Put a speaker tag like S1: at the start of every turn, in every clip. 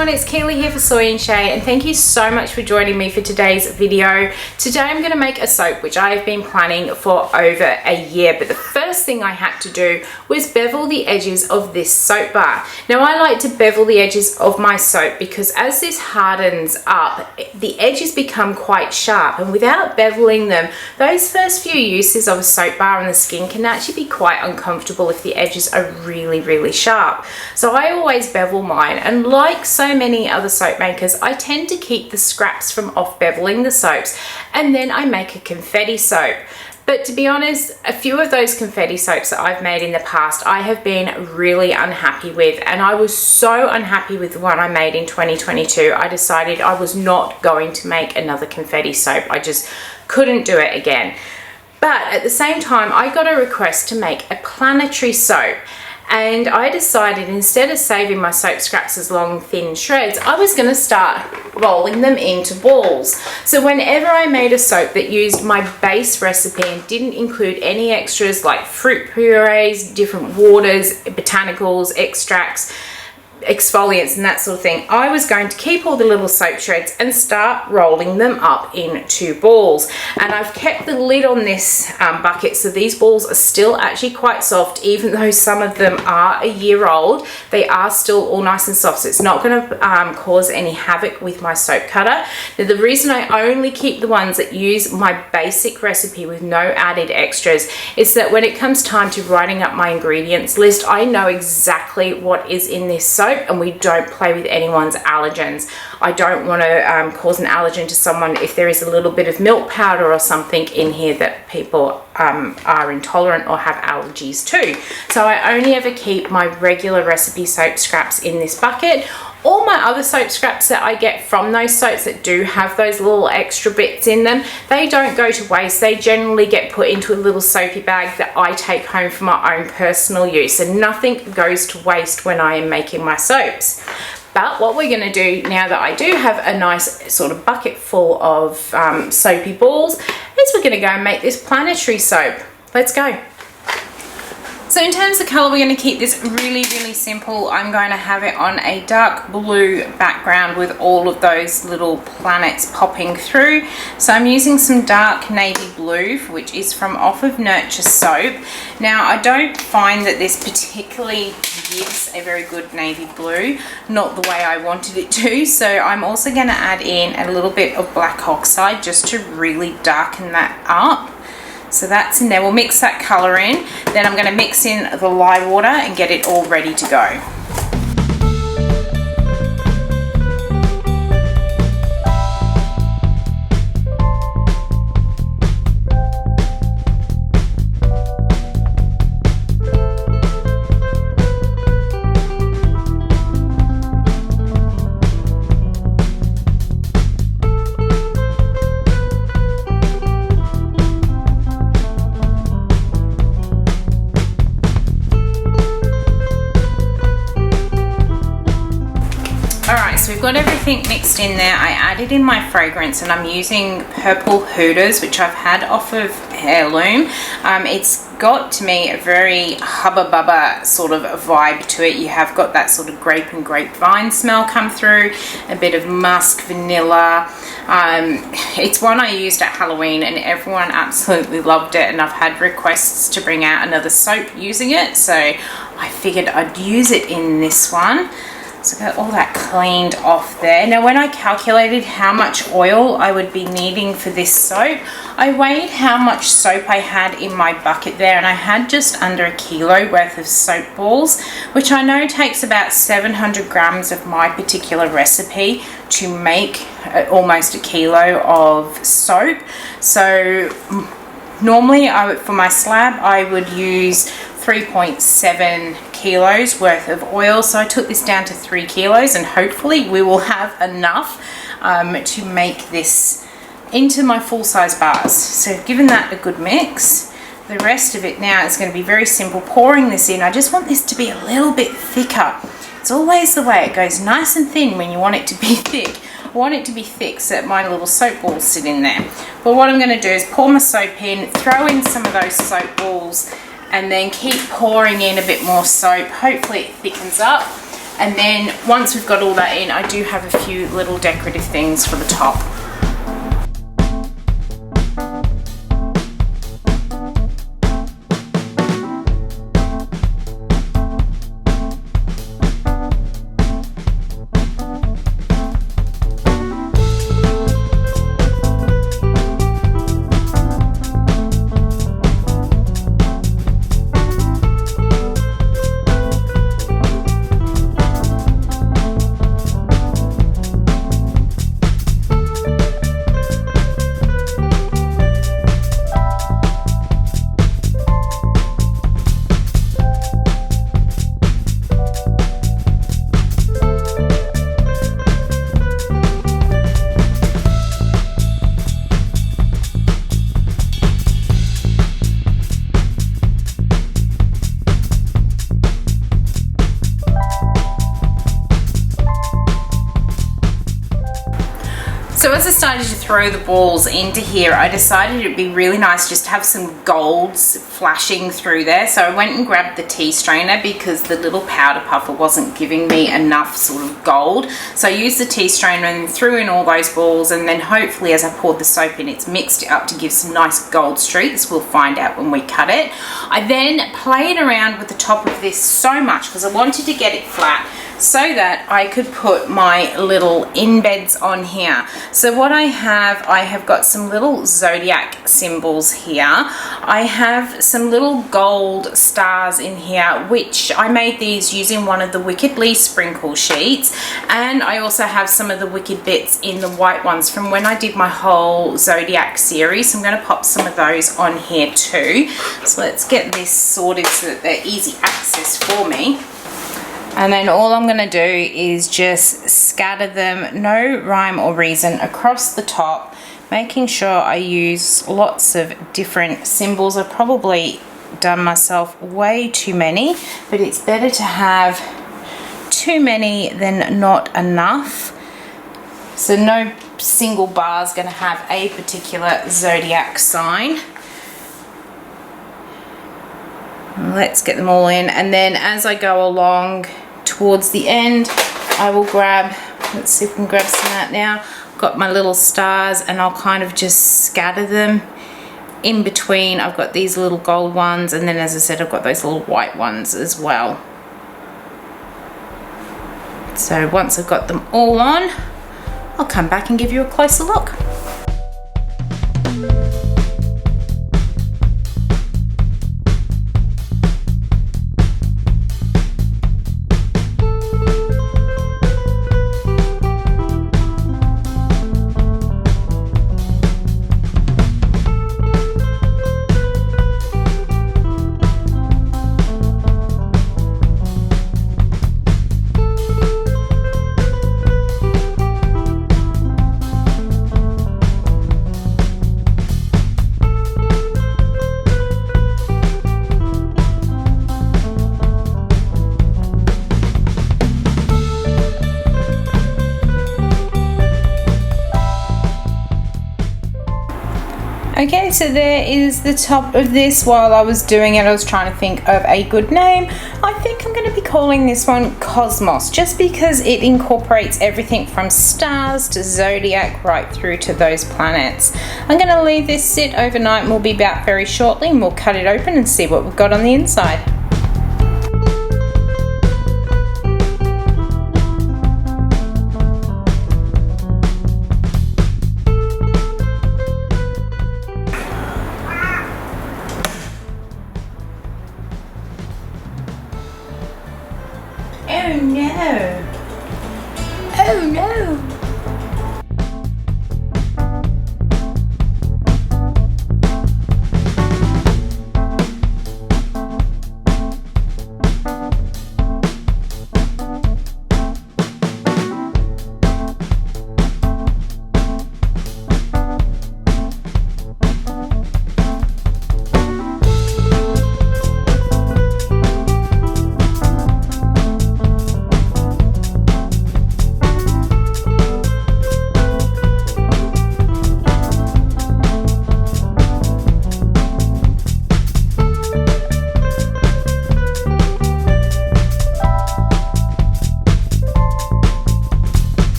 S1: everyone, it's Keely here for Soy and Shea, and thank you so much for joining me for today's video. Today I'm going to make a soap which I have been planning for over a year, but the first thing I had to do was bevel the edges of this soap bar. Now I like to bevel the edges of my soap because as this hardens up, the edges become quite sharp, and without beveling them, those first few uses of a soap bar on the skin can actually be quite uncomfortable if the edges are really sharp. So I always bevel mine, and like so many other soap makers, I tend to keep the scraps from off beveling the soaps, and then I make a confetti soap. But to be honest, a few of those confetti soaps that I've made in the past, I have been really unhappy with, and I was so unhappy with the one I made in 2022, I decided I was not going to make another confetti soap. I just couldn't do it again. But at the same time, I got a request to make a planetary soap. And I decided instead of saving my soap scraps as long thin shreds, I was going to start rolling them into balls. So whenever I made a soap that used my base recipe and didn't include any extras like fruit purees, different waters, botanicals, extracts, exfoliants and that sort of thing, I was going to keep all the little soap shreds and start rolling them up into balls. And I've kept the lid on this bucket, so these balls are still actually quite soft. Even though some of them are a year old, they are still all nice and soft, so it's not going to cause any havoc with my soap cutter. Now the reason I only keep the ones that use my basic recipe with no added extras is that when it comes time to writing up my ingredients list, I know exactly what is in this soap, and we don't play with anyone's allergens. I don't want to cause an allergen to someone if there is a little bit of milk powder or something in here that people are intolerant or have allergies to. So I only ever keep my regular recipe soap scraps in this bucket. All my other soap scraps that I get from those soaps that do have those little extra bits in them, they don't go to waste. They generally get put into a little soapy bag that I take home for my own personal use, and nothing goes to waste when I am making my soaps. But what we're going to do now that I do have a nice sort of bucket full of soapy balls is we're going to go and make this planetary soap. Let's go. So in terms of colour, we're going to keep this really simple. I'm going to have it on a dark blue background with all of those little planets popping through. So I'm using some dark navy blue, which is from off of Nurture Soap. Now I don't find that this particularly gives a very good navy blue, not the way I wanted it to. So I'm also going to add in a little bit of black oxide just to really darken that up. So that's in there. We'll mix that colour in. Then I'm going to mix in the lye water and get it all ready to go. We've got everything mixed in there. I added in my fragrance, and I'm using Purple Hooters, which I've had off of Heirloom. It's got to me a very Hubba Bubba sort of a vibe to it. You have got that sort of grape and grapevine smell come through, a bit of musk, vanilla. It's one I used at Halloween and everyone absolutely loved it, and I've had requests to bring out another soap using it, so I figured I'd use it in this one. So I got all that cleaned off there. Now when I calculated how much oil I would be needing for this soap, I weighed how much soap I had in my bucket there, and I had just under a kilo worth of soap balls, which I know takes about 700 grams of my particular recipe to make almost a kilo of soap. So normally for my slab I would use 3.7 kilos worth of oil, so I took this down to 3 kilos, and hopefully we will have enough to make this into my full-size bars. So given that a good mix, the rest of it now is going to be very simple. Pouring this in, I just want this to be a little bit thicker. It's always the way, it goes nice and thin when you want it to be thick. I want it to be thick so that my little soap balls sit in there. But what I'm going to do is pour my soap in, throw in some of those soap balls, and then keep pouring in a bit more soap. Hopefully it thickens up, And then once we've got all that in, I do have a few little decorative things for the top. So as I started to throw the balls into here, I decided it'd be really nice just to have some golds flashing through there. So I went and grabbed the tea strainer because the little powder puffer wasn't giving me enough sort of gold. So I used the tea strainer and threw in all those balls, and then hopefully as I poured the soap in, it's mixed it up to give some nice gold streaks. We'll find out when we cut it. I then played around with the top of this so much because I wanted to get it flat, so that I could put my little embeds on here. So what I have got some little zodiac symbols here. I have some little gold stars in here, which I made these using one of the Wickedly sprinkle sheets, and I also have some of the Wicked bits in the white ones from when I did my whole zodiac series. So I'm going to pop some of those on here too. So let's get this sorted so that they're easy access for me. And then all I'm going to do is just scatter them, no rhyme or reason, across the top, making sure I use lots of different symbols. I've probably done myself way too many, but it's better to have too many than not enough. So no single bar is going to have a particular zodiac sign. Let's get them all in, and then as I go along towards the end, I will grab, let's see if we can grab some out now. I've got my little stars, and I'll kind of just scatter them in between. I've got these little gold ones, and then as I said, I've got those little white ones as well. So once I've got them all on, I'll come back and give you a closer look. Okay, so there is the top of this. While I was doing it, I was trying to think of a good name. I think I'm going to be calling this one Cosmos, just because it incorporates everything from stars to zodiac right through to those planets. I'm going to leave this sit overnight, and we'll be back very shortly, and we'll cut it open and see what we've got on the inside. Oh no! Oh no!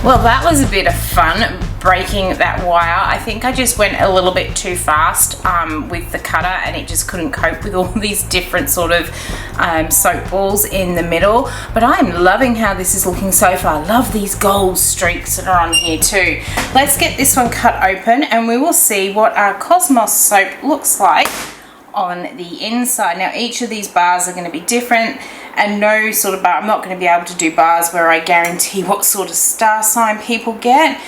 S1: Well, that was a bit of fun breaking that wire. I think I just went a little bit too fast with the cutter, and it just couldn't cope with all these different sort of soap balls in the middle. But I'm loving how this is looking so far. I love these gold streaks that are on here too. Let's get this one cut open and we will see what our Cosmos soap looks like on the inside. Now each of these bars are going to be different, and no sort of bar, I'm not going to be able to do bars where I guarantee what sort of star sign people get,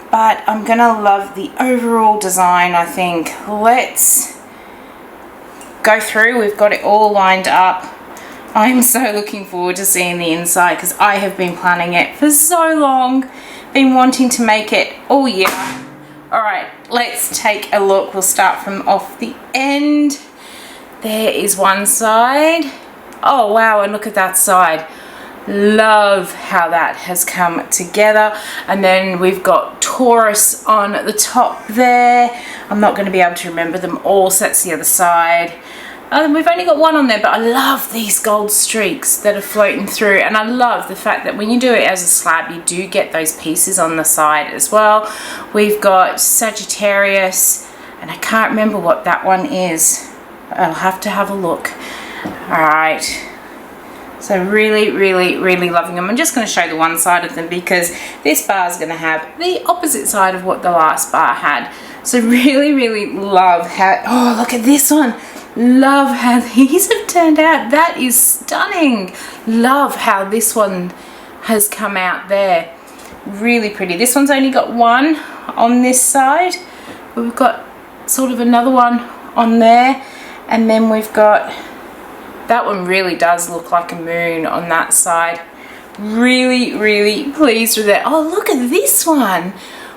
S1: but I'm going to love the overall design, I think. Let's go through. We've got it all lined up. I'm so looking forward to seeing the inside because I have been planning it for so long, been wanting to make it all year. Alright, let's take a look. We'll start from off the end. There is one side. Oh wow, and look at that side. Love how that has come together. And then we've got Taurus on the top there. I'm not going to be able to remember them all, so that's the other side. We've only got one on there, but I love these gold streaks that are floating through, and I love the fact that when you do it as a slab you do get those pieces on the side as well. We've got Sagittarius, and I can't remember what that one is. I'll have to have a look. Alright, so really loving them. I'm just going to show the one side of them because this bar is going to have the opposite side of what the last bar had. So really love how, oh look at this one. Love how these have turned out. That is stunning. Love how this one has come out there. Really pretty. This one's only got one on this side. We've got sort of another one on there, and then we've got, that one really does look like a moon on that side. Really pleased with it. Oh, look at this one.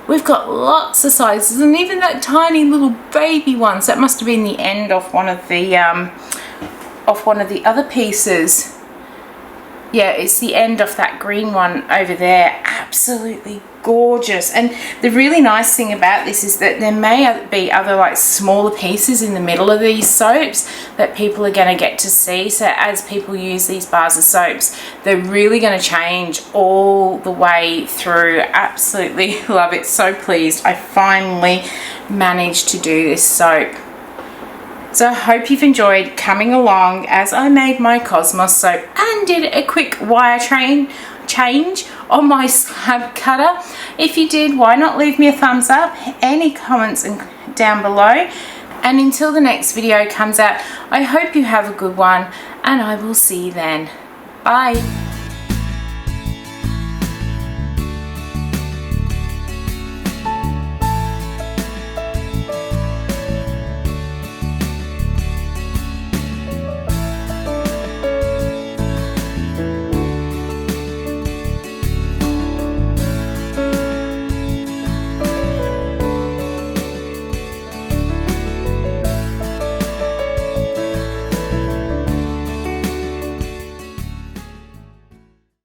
S1: We've got lots of sizes, and even that tiny little baby one. So that must have been the end of one of the other pieces. Yeah, it's the end of that green one over there. Absolutely gorgeous. And the really nice thing about this is that there may be other like smaller pieces in the middle of these soaps that people are going to get to see. So as people use these bars of soaps, they're really going to change all the way through. Absolutely love it. So pleased I finally managed to do this soap. So I hope you've enjoyed coming along as I made my Cosmos soap and did a quick wire change on my slab cutter. If you did, why not leave me a thumbs up, any comments down below, and until the next video comes out, I hope you have a good one, and I will see you then. Bye.